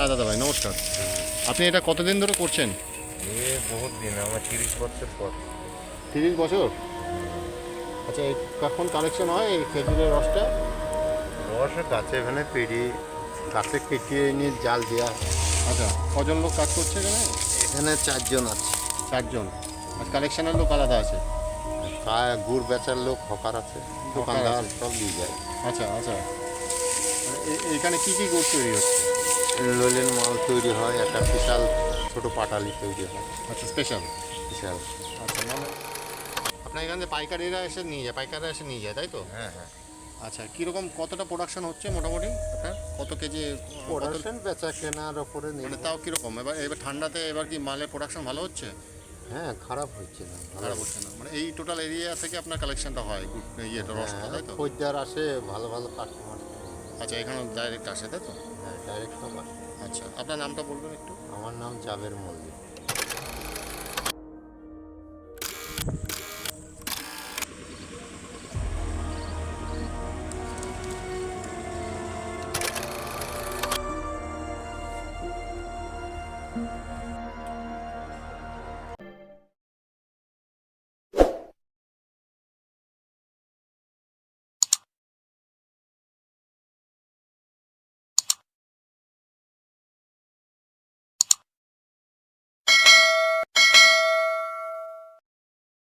হ্যাঁ দাদা ভাই নমস্কার। আপনি এটা কতদিন ধরে করছেন? এ বহুত দিন, আমার 30 বছর পর। 30 বছর? আচ্ছা, এই কখন কালেকশন হয় এই খেজুরের রসটা? রস গাছে এখানে গাছে কেটে নিয়ে জাল দেওয়া হয়। আচ্ছা, কজন লোক কাজ করছে এখানে? এখানে 4 জন আছে। 4 জন। আর কালেকশনের লোক আলাদা আছে? গুড় বেচার লোক, হকার আছে, হকার দোকানদার আছে। সব দিয়ে যায়। আচ্ছা আচ্ছা। এখানে কি কি গুড় তৈরি হচ্ছে? লোলেন মাল তৈরি হয়, একটা বিশাল ছোট পাটালি তৈরি হয়, আচ্ছা, স্পেশাল। বিশাল। আচ্ছা, মানে আপনার এখানে পাইকারিরা এসে নিয়ে যায়, পাইকাররা এসে নিয়ে যায় তাই তো? হ্যাঁ হ্যাঁ। আচ্ছা, কীরকম কতটা প্রোডাকশন হচ্ছে মোটামুটি আপনার? কত কেজি? প্রোডাকশন বেচা কেনার ওপরে মানে নির্ভর। তাও কীরকম এবার এবার ঠান্ডাতে এবার কি মালের প্রোডাকশন ভালো হচ্ছে? হ্যাঁ, খারাপ হচ্ছে না, ভালো খারাপ হচ্ছে না, মানে এই টোটাল এরিয়া থেকে আপনার কালেকশনটা হয় ইয়েটা রসটা তাই তো? খরিদ্দার আসে, ভালো ভালো কাস্টমার। আচ্ছা, এখানে ডাইরেক্ট আসে তাই তো? হ্যাঁ, ডাইরেক্ট সব আসে। আচ্ছা, আপনার নামটা বলবেন একটু? আমার নাম জাবের মল্লিক।